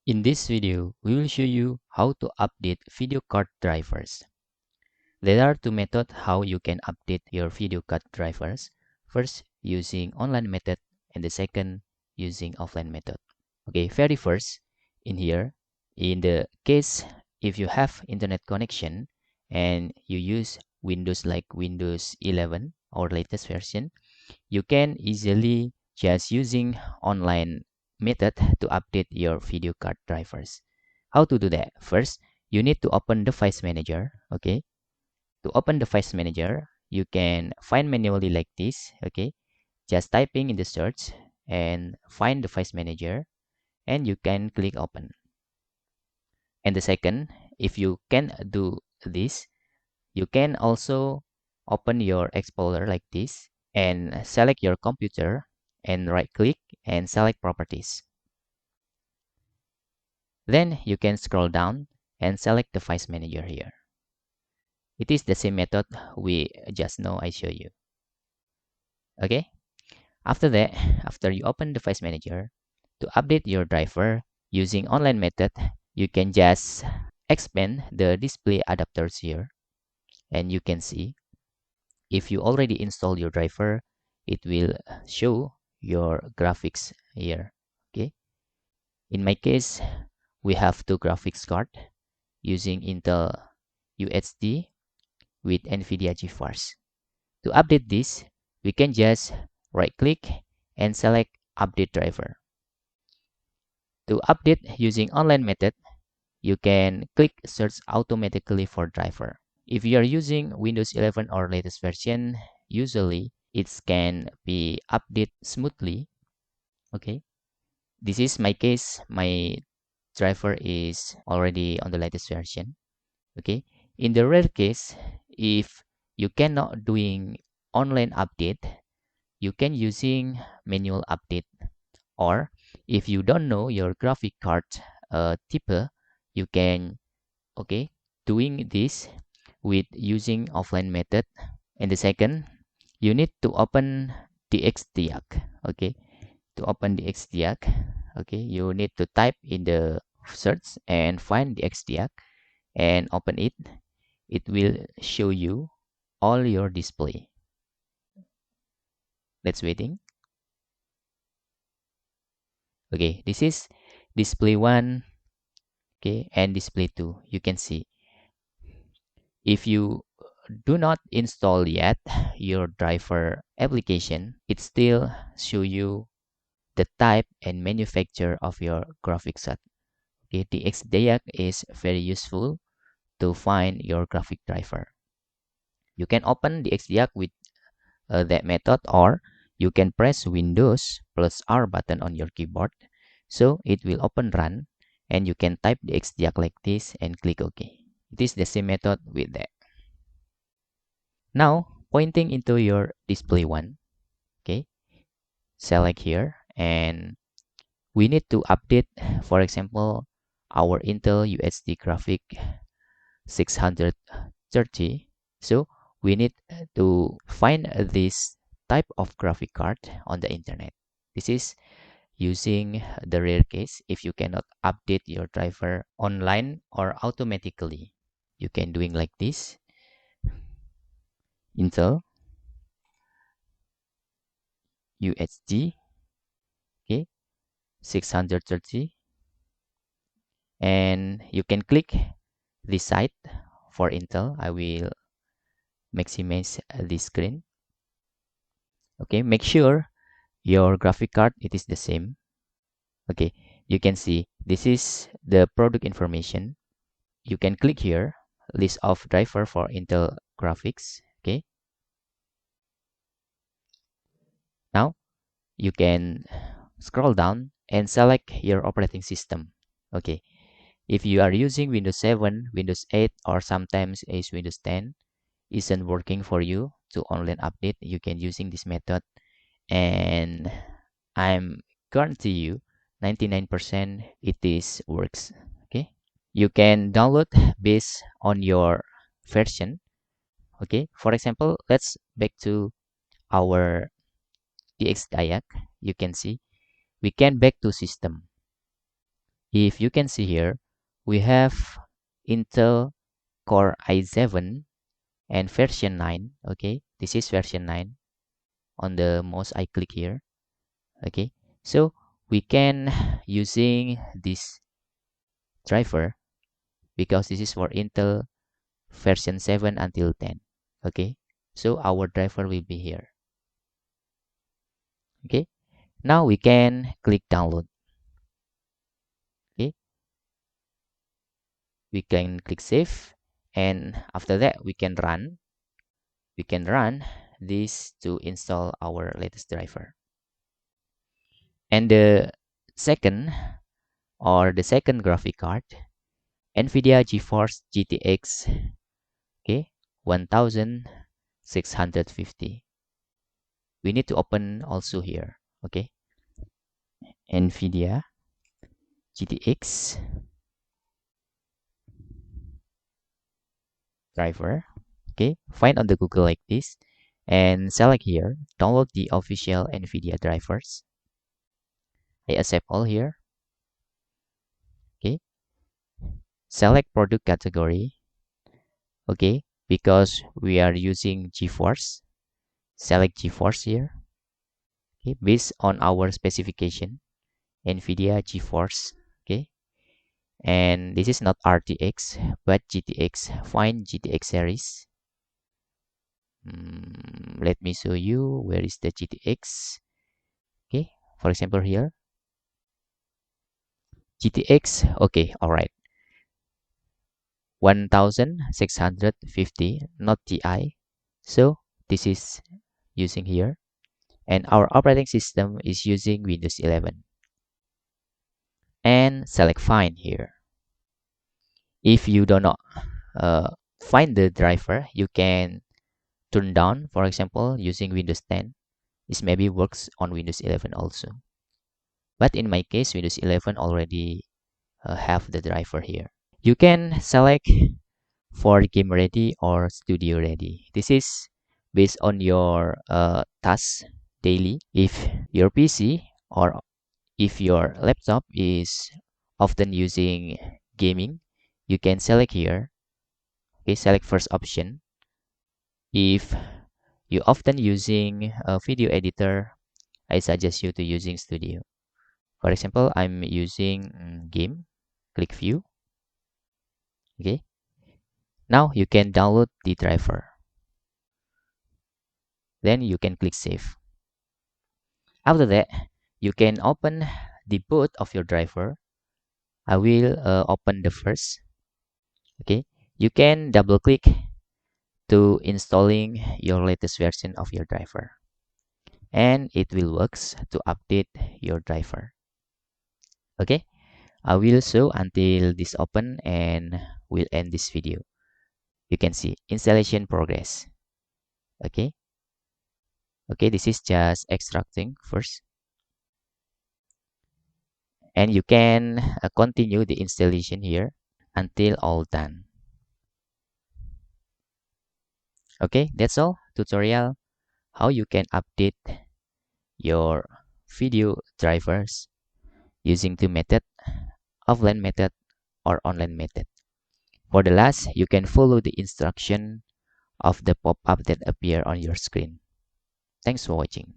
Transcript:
In this video, we will show you how to update video card drivers. There are two methods how you can update your video card drivers. First, using online method, and the second, using offline method. Okay, very first, in here, in the case if you have internet connection and you use Windows like Windows 11 or latest version, you can easily just using online method to update your video card drivers. How to do that? First, you need to open the device manager. Okay, to open the device manager, you can find manually like this. Okay, just typing in the search and find the device manager, and you can click open. And the second, if you can do this, you can also open your Explorer like this and select your computer and right click and select properties. Then you can scroll down and select the device manager here. It is the same method we just now I show you. Okay. After that, after you open the device manager, to update your driver using online method, you can just expand the display adapters here, and you can see if you already install your driver, it will show your graphics here. Okay. In my case, we have two graphics card using Intel UHD with NVIDIA GeForce. To update this, we can just right click and select update driver. To update using online method, you can click search automatically for driver. If you are using Windows 11 or latest version, usually it can be updated smoothly. Okay, this is my case. My driver is already on the latest version. Okay, in the rare case, if you cannot doing online update, you can using manual update. Or if you don't know your graphic card type, you can doing this with using offline method. And the second, you need to open the XDiag. Okay, to open the XDiag, okay, you need to type in the search and find the XDiag and open it. It will show you all your display. Let's waiting. Okay, this is display 1, okay, and display 2. You can see if you do not install yet your driver application, it still show you the type and manufacturer of your graphics card. Okay, the XDiag is very useful to find your graphic driver. You can open the XDiag with that method, or you can press Windows plus R button on your keyboard, so it will open run, and you can type the XDiag like this and click OK. It is the same method with that. Now, pointing into your display 1, okay, select here, and we need to update, for example, our Intel UHD graphic 630. So we need to find this type of graphic card on the internet. This is using the rare case if you cannot update your driver online or automatically. You can doing like this. Intel UHD, okay, 630, and you can click this site for Intel. I will maximize the screen. Okay, make sure your graphic card it is the same. Okay, you can see this is the product information. You can click here, list of driver for Intel graphics. Okay, now you can scroll down and select your operating system. Okay, if you are using Windows 7, Windows 8, or sometimes is Windows 10 isn't working for you to online update, you can using this method, and I'm guarantee you 99% it is works. Okay, you can download based on your version. Okay, for example, let's back to our DXDiag. You can see we can back to system. If you can see here, we have Intel Core i7 and version 9. Okay, this is version 9. On the mouse I click here. Okay, so we can using this driver because this is for Intel version 7 until 10. Okay, so our driver will be here. Okay, now we can click download. Okay, we can click save, and after that we can run this to install our latest driver. And the second graphic card, NVIDIA GeForce GTX, okay, 1650. We need to open also here. Okay, NVIDIA GTX driver. Okay, find on the Google like this and select here, download the official NVIDIA drivers. I accept all here. Okay, select product category. Okay, because we are using GeForce, select GeForce here. Okay, based on our specification, NVIDIA GeForce. Okay, and this is not RTX but GTX. Find GTX series. Let me show you where is the GTX. Okay, for example here, GTX. Okay, all right, 1650, not TI. So this is using here, and our operating system is using Windows 11. And select find here. If you do not find the driver, you can turn down, for example, using Windows 10. This maybe works on Windows 11 also. But in my case, Windows 11 already have the driver here. You can select for game ready or studio ready. This is based on your tasks daily. If your PC or if your laptop is often using gaming, you can select here. Okay, select first option. If you often using a video editor, I suggest you to using studio. For example, I'm using game. Click view. Okay, now you can download the driver, then you can click save. After that, you can open the boot of your driver. I will open the first. Okay, you can double click to installing your latest version of your driver, and it will works to update your driver. Okay, I will show until this open and we'll end this video. You can see installation progress. Okay, this is just extracting first, and you can continue the installation here until all done. Okay, that's all tutorial how you can update your video drivers using two method, offline method or online method. For the last, you can follow the instruction of the pop-up that appear on your screen. Thanks for watching.